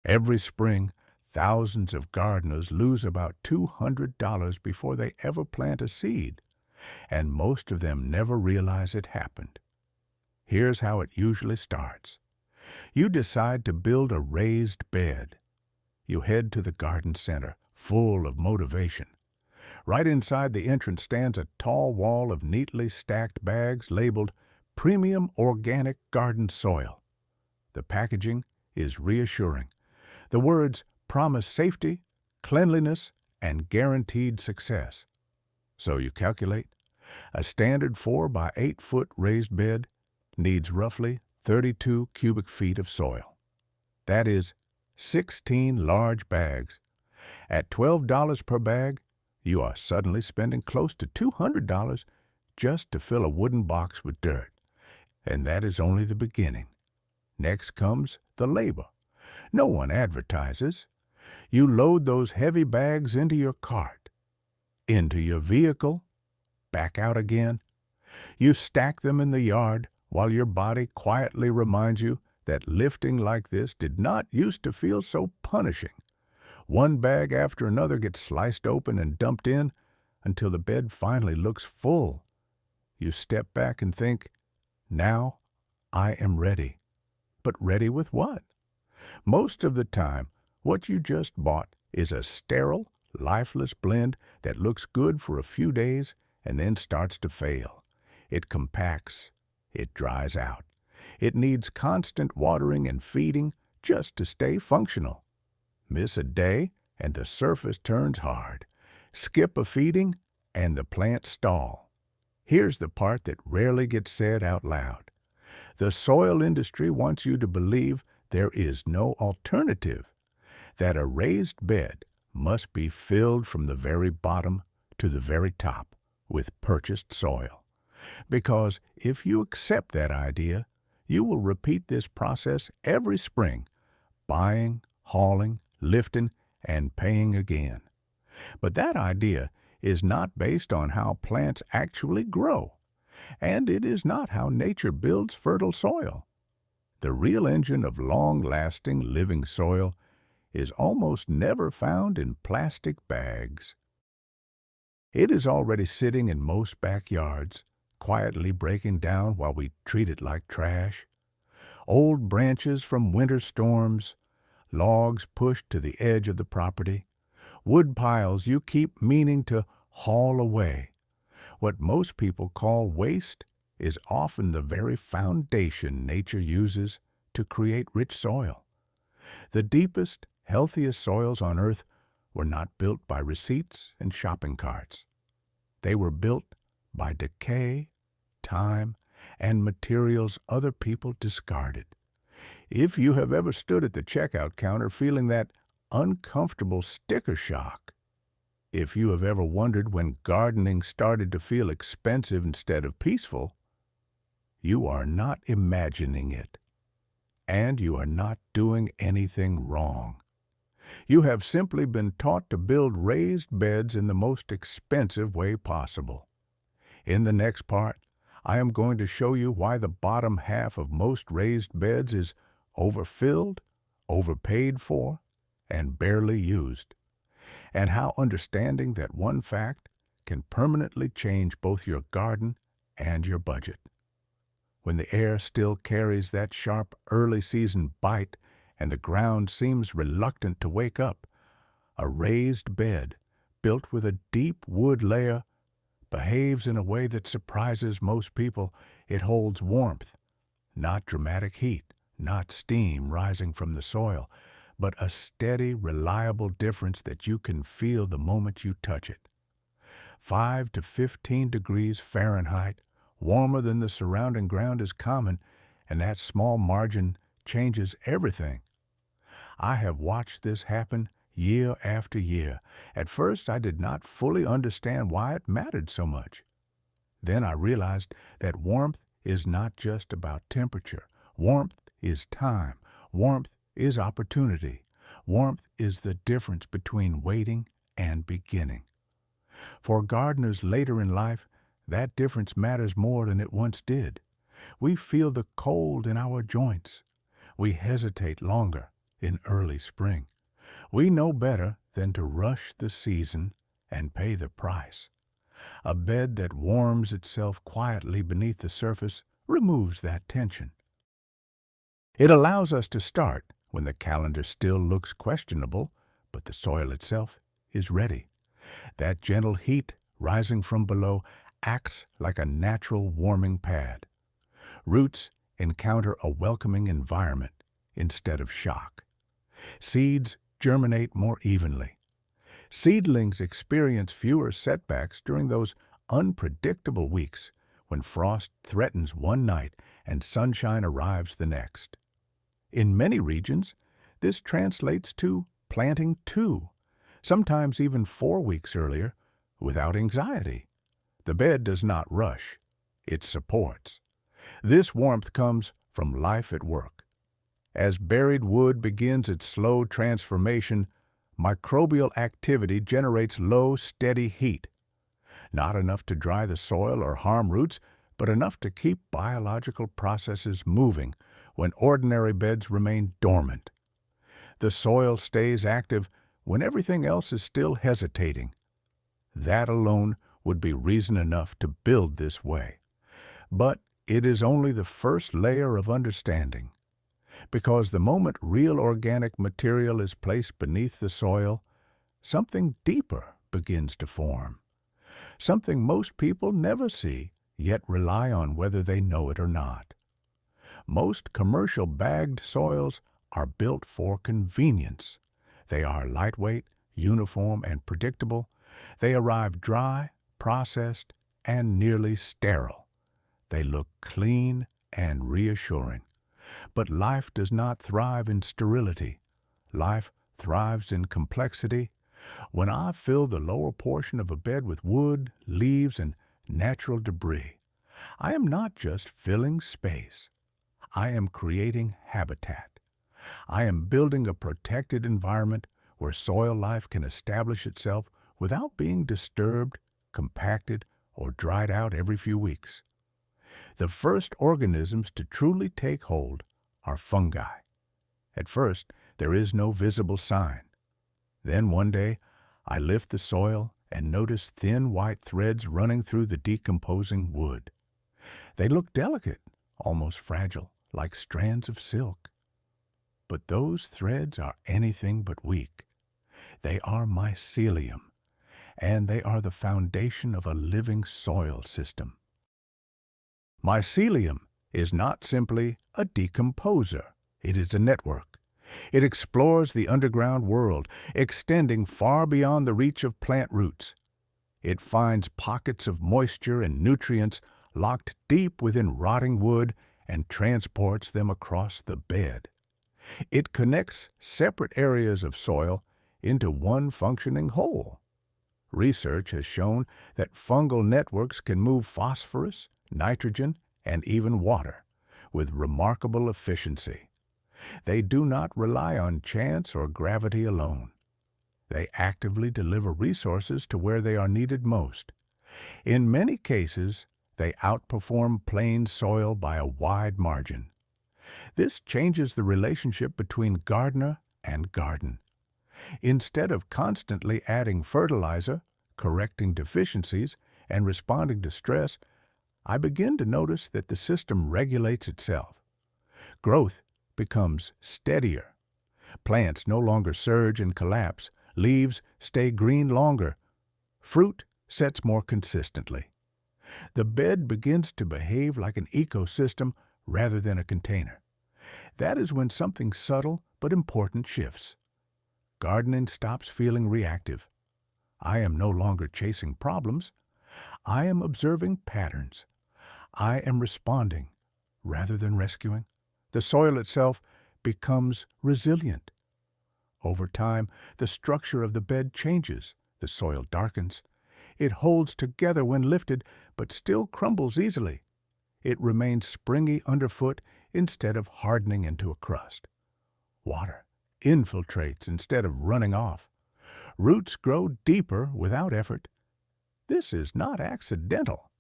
Every spring, thousands of gardeners lose about $200 before they ever plant a seed, and most of them never realize it happened. Here's how it usually starts. You decide to build a raised bed. You head to the garden center, full of motivation. Right inside the entrance stands a tall wall of neatly stacked bags labeled Premium Organic Garden Soil. The packaging is reassuring. The words promise safety, cleanliness, and guaranteed success. So you calculate. A standard 4 by 8 foot raised bed needs roughly 32 cubic feet of soil. That is 16 large bags. At $12 per bag, you are suddenly spending close to $200 just to fill a wooden box with dirt. And that is only the beginning. Next comes the labor. No one advertises. You load those heavy bags into your cart, into your vehicle, back out again. You stack them in the yard while your body quietly reminds you that lifting like this did not used to feel so punishing. One bag after another gets sliced open and dumped in until the bed finally looks full. You step back and think, now I am ready. But ready with what? Most of the time, what you just bought is a sterile, lifeless blend that looks good for a few days and then starts to fail. It compacts. It dries out. It needs constant watering and feeding just to stay functional. Miss a day and the surface turns hard. Skip a feeding and the plants stall. Here's the part that rarely gets said out loud. The soil industry wants you to believe there is no alternative, that a raised bed must be filled from the very bottom to the very top with purchased soil. Because if you accept that idea, you will repeat this process every spring, buying, hauling, lifting, and paying again. But that idea is not based on how plants actually grow, and it is not how nature builds fertile soil. The real engine of long-lasting living soil is almost never found in plastic bags. It is already sitting in most backyards, quietly breaking down while we treat it like trash. Old branches from winter storms, logs pushed to the edge of the property, wood piles you keep meaning to haul away. What most people call waste is often the very foundation nature uses to create rich soil. The deepest, healthiest soils on earth were not built by receipts and shopping carts. They were built by decay, time, and materials other people discarded. If you have ever stood at the checkout counter feeling that uncomfortable sticker shock, if you have ever wondered when gardening started to feel expensive instead of peaceful, you are not imagining it, and you are not doing anything wrong. You have simply been taught to build raised beds in the most expensive way possible. In the next part, I am going to show you why the bottom half of most raised beds is overfilled, overpaid for, and barely used, and how understanding that one fact can permanently change both your garden and your budget. When the air still carries that sharp early season bite and the ground seems reluctant to wake up, a raised bed built with a deep wood layer behaves in a way that surprises most people. It holds warmth, not dramatic heat, not steam rising from the soil, but a steady, reliable difference that you can feel the moment you touch it. 5 to 15 degrees Fahrenheit, warmer than the surrounding ground, is common, and that small margin changes everything. I have watched this happen year after year. At first, I did not fully understand why it mattered so much. Then I realized that warmth is not just about temperature. Warmth is time. Warmth is opportunity. Warmth is the difference between waiting and beginning. For gardeners later in life, that difference matters more than it once did. We feel the cold in our joints. We hesitate longer in early spring, we know better than to rush the season and pay the price. A bed that warms itself quietly beneath the surface removes that tension. It allows us to start when the calendar still looks questionable, but the soil itself is ready. That gentle heat rising from below acts like a natural warming pad. Roots encounter a welcoming environment instead of shock. Seeds germinate more evenly. Seedlings experience fewer setbacks during those unpredictable weeks when frost threatens one night and sunshine arrives the next. In many regions, this translates to planting 2, sometimes even 4 weeks earlier, without anxiety. The bed does not rush, it supports. This warmth comes from life at work. As buried wood begins its slow transformation, microbial activity generates low, steady heat. Not enough to dry the soil or harm roots, but enough to keep biological processes moving when ordinary beds remain dormant. The soil stays active when everything else is still hesitating. That alone would be reason enough to build this way. But it is only the first layer of understanding, because the moment real organic material is placed beneath the soil, something deeper begins to form. Something most people never see, yet rely on whether they know it or not. Most commercial bagged soils are built for convenience. They are lightweight, uniform, and predictable. They arrive dry, processed, and nearly sterile. They look clean and reassuring. But life does not thrive in sterility. Life thrives in complexity. When I fill the lower portion of a bed with wood, leaves, and natural debris, I am not just filling space. I am creating habitat. I am building a protected environment where soil life can establish itself without being disturbed, compacted, or dried out every few weeks. The first organisms to truly take hold are fungi. At first, there is no visible sign. Then one day, I lift the soil and notice thin white threads running through the decomposing wood. They look delicate, almost fragile, like strands of silk. But those threads are anything but weak. They are mycelium, and they are the foundation of a living soil system. Mycelium is not simply a decomposer. It is a network. It explores the underground world, extending far beyond the reach of plant roots. It finds pockets of moisture and nutrients locked deep within rotting wood and transports them across the bed. It connects separate areas of soil into one functioning whole. Research has shown that fungal networks can move phosphorus, nitrogen, and even water with remarkable efficiency. They do not rely on chance or gravity alone. They actively deliver resources to where they are needed most. In many cases, they outperform plain soil by a wide margin. This changes the relationship between gardener and garden. Instead of constantly adding fertilizer, correcting deficiencies, and responding to stress, I begin to notice that the system regulates itself. Growth becomes steadier. Plants no longer surge and collapse. Leaves stay green longer. Fruit sets more consistently. The bed begins to behave like an ecosystem rather than a container. That is when something subtle but important shifts. Gardening stops feeling reactive. I am no longer chasing problems. I am observing patterns. I am responding rather than rescuing. The soil itself becomes resilient. Over time, the structure of the bed changes. The soil darkens. It holds together when lifted, but still crumbles easily. It remains springy underfoot instead of hardening into a crust. Water infiltrates instead of running off. Roots grow deeper without effort. This is not accidental.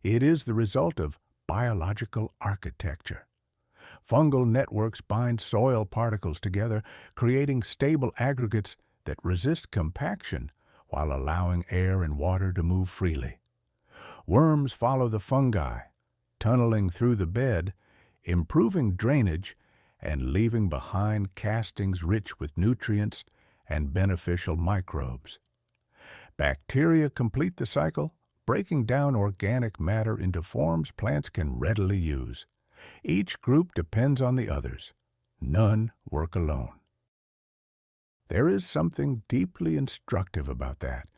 It is the result of biological architecture. Fungal networks bind soil particles together, creating stable aggregates that resist compaction while allowing air and water to move freely. Worms follow the fungi, tunneling through the bed, improving drainage, and leaving behind castings rich with nutrients and beneficial microbes. Bacteria complete the cycle, breaking down organic matter into forms plants can readily use. Each group depends on the others. None work alone. There is something deeply instructive about that.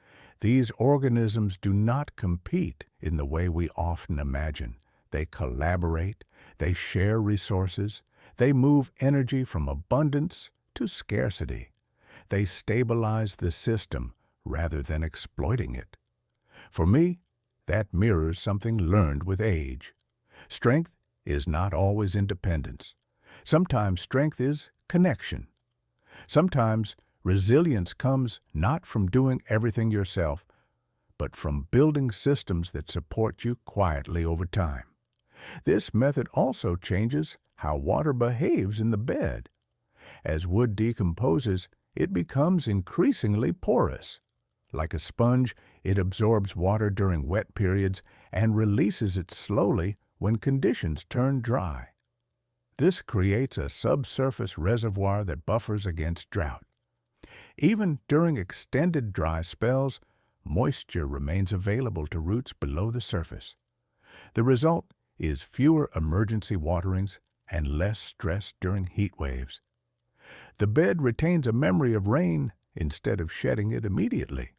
These organisms do not compete in the way we often imagine. They collaborate, they share resources, they move energy from abundance to scarcity. They stabilize the system rather than exploiting it. For me, that mirrors something learned with age. Strength is not always independence. Sometimes strength is connection. Sometimes resilience comes not from doing everything yourself, but from building systems that support you quietly over time. This method also changes how water behaves in the bed. As wood decomposes, it becomes increasingly porous. Like a sponge, it absorbs water during wet periods and releases it slowly when conditions turn dry. This creates a subsurface reservoir that buffers against drought. Even during extended dry spells, moisture remains available to roots below the surface. The result is fewer emergency waterings and less stress during heat waves. The bed retains a memory of rain instead of shedding it immediately.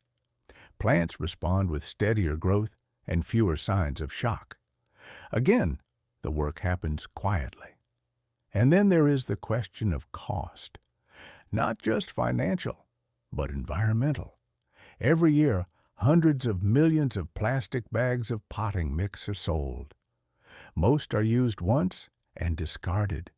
Plants respond with steadier growth and fewer signs of shock. Again, the work happens quietly. And then there is the question of cost. Not just financial, but environmental. Every year, hundreds of millions of plastic bags of potting mix are sold. Most are used once and discarded.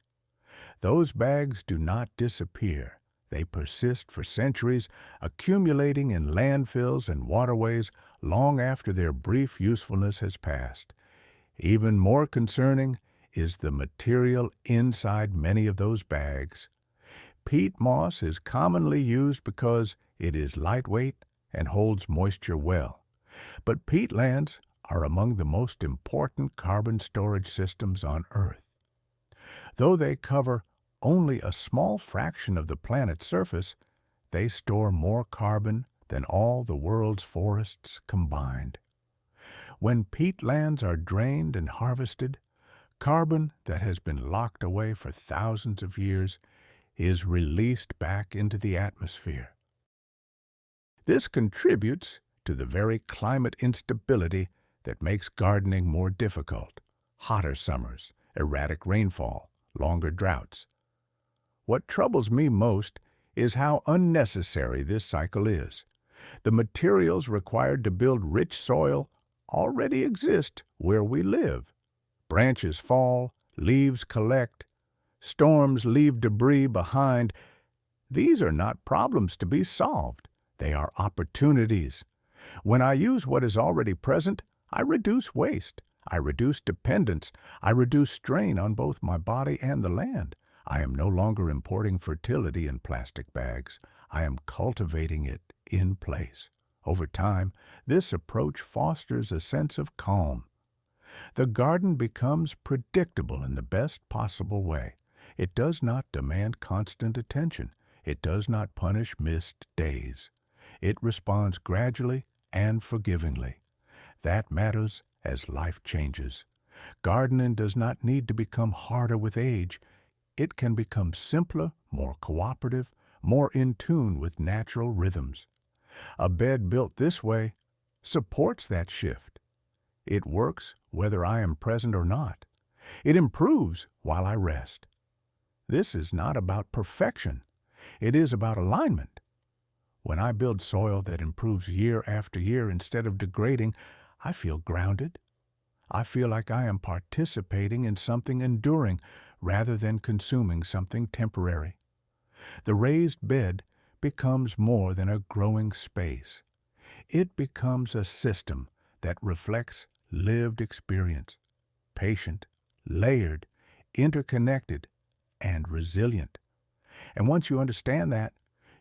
Those bags do not disappear. They persist for centuries, accumulating in landfills and waterways long after their brief usefulness has passed. Even more concerning is the material inside many of those bags. Peat moss is commonly used because it is lightweight and holds moisture well. But peatlands are among the most important carbon storage systems on Earth. Though they cover only a small fraction of the planet's surface, they store more carbon than all the world's forests combined. When peatlands are drained and harvested, carbon that has been locked away for thousands of years is released back into the atmosphere. This contributes to the very climate instability that makes gardening more difficult: hotter summers, erratic rainfall, longer droughts. What troubles me most is how unnecessary this cycle is. The materials required to build rich soil already exist where we live. Branches fall, leaves collect, storms leave debris behind. These are not problems to be solved. They are opportunities. When I use what is already present, I reduce waste. I reduce dependence. I reduce strain on both my body and the land. I am no longer importing fertility in plastic bags. I am cultivating it in place. Over time, this approach fosters a sense of calm. The garden becomes predictable in the best possible way. It does not demand constant attention. It does not punish missed days. It responds gradually and forgivingly. That matters as life changes. Gardening does not need to become harder with age. It can become simpler, more cooperative, more in tune with natural rhythms. A bed built this way supports that shift. It works whether I am present or not. It improves while I rest. This is not about perfection. It is about alignment. When I build soil that improves year after year instead of degrading, I feel grounded. I feel like I am participating in something enduring rather than consuming something temporary. The raised bed becomes more than a growing space. It becomes a system that reflects lived experience, patient, layered, interconnected, and resilient. And once you understand that,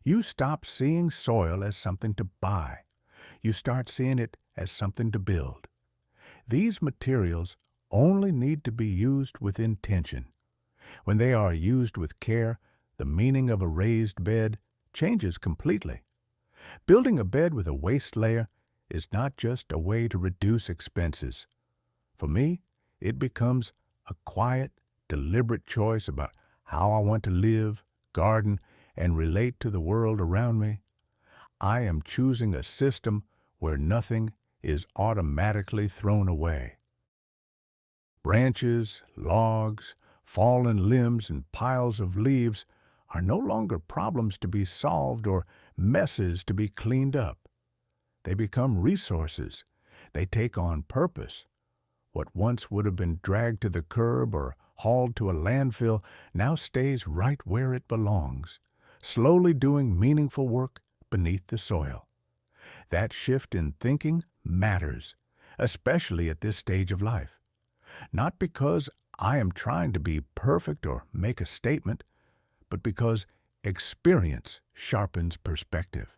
you stop seeing soil as something to buy. You start seeing it as something to build. These materials only need to be used with intention. When they are used with care, the meaning of a raised bed changes completely. Building a bed with a waste layer is not just a way to reduce expenses. For me, it becomes a quiet, deliberate choice about how I want to live, garden, and relate to the world around me. I am choosing a system where nothing is automatically thrown away. Branches, logs, fallen limbs, and piles of leaves are no longer problems to be solved or messes to be cleaned up. They become resources. They take on purpose. What once would have been dragged to the curb or hauled to a landfill now stays right where it belongs, slowly doing meaningful work beneath the soil. That shift in thinking matters, especially at this stage of life. Not because I am trying to be perfect or make a statement, but because experience sharpens perspective.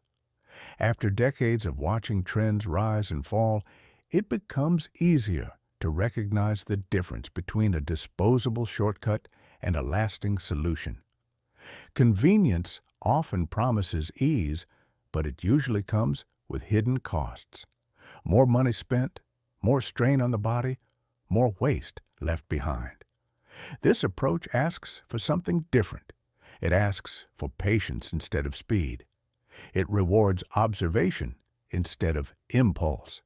After decades of watching trends rise and fall, it becomes easier to recognize the difference between a disposable shortcut and a lasting solution. Convenience often promises ease, but it usually comes with hidden costs. More money spent, more strain on the body, more waste left behind. This approach asks for something different. It asks for patience instead of speed. It rewards observation instead of impulse.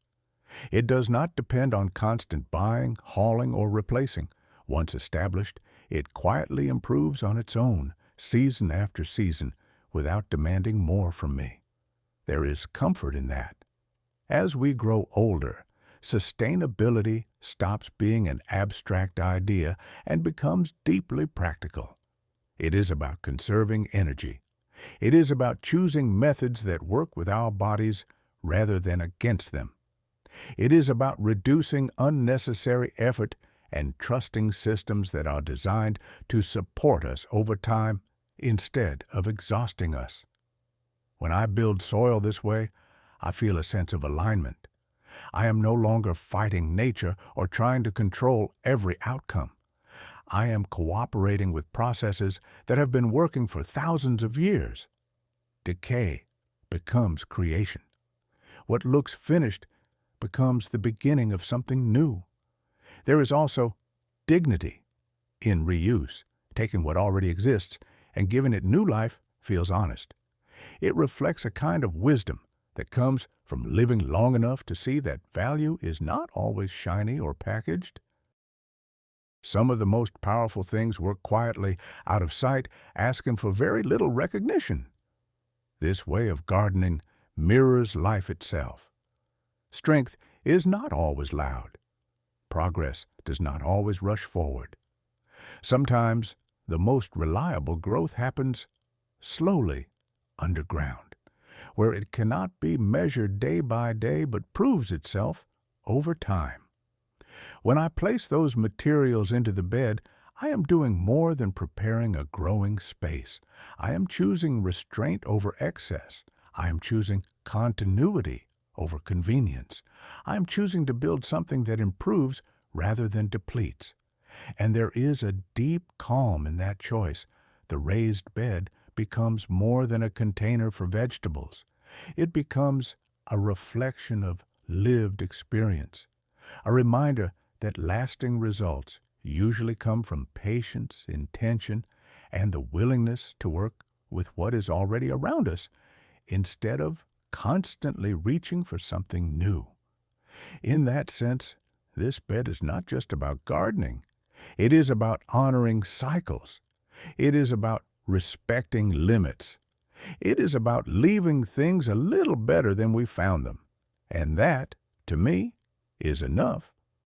It does not depend on constant buying, hauling, or replacing. Once established, it quietly improves on its own, season after season, without demanding more from me. There is comfort in that. As we grow older, sustainability stops being an abstract idea and becomes deeply practical. It is about conserving energy. It is about choosing methods that work with our bodies rather than against them. It is about reducing unnecessary effort and trusting systems that are designed to support us over time instead of exhausting us. When I build soil this way, I feel a sense of alignment. I am no longer fighting nature or trying to control every outcome. I am cooperating with processes that have been working for thousands of years. Decay becomes creation. What looks finished becomes the beginning of something new. There is also dignity in reuse. Taking what already exists and giving it new life feels honest. It reflects a kind of wisdom that comes from living long enough to see that value is not always shiny or packaged. Some of the most powerful things work quietly, out of sight, asking for very little recognition. This way of gardening mirrors life itself. Strength is not always loud. Progress does not always rush forward. Sometimes the most reliable growth happens slowly underground, where it cannot be measured day by day but proves itself over time. When I place those materials into the bed, I am doing more than preparing a growing space. I am choosing restraint over excess. I am choosing continuity over convenience. I am choosing to build something that improves rather than depletes. And there is a deep calm in that choice. The raised bed becomes more than a container for vegetables. It becomes a reflection of lived experience, a reminder that lasting results usually come from patience, intention, and the willingness to work with what is already around us instead of constantly reaching for something new. In that sense, this bed is not just about gardening. It is about honoring cycles. It is about respecting limits. It is about leaving things a little better than we found them. And that, to me, is enough.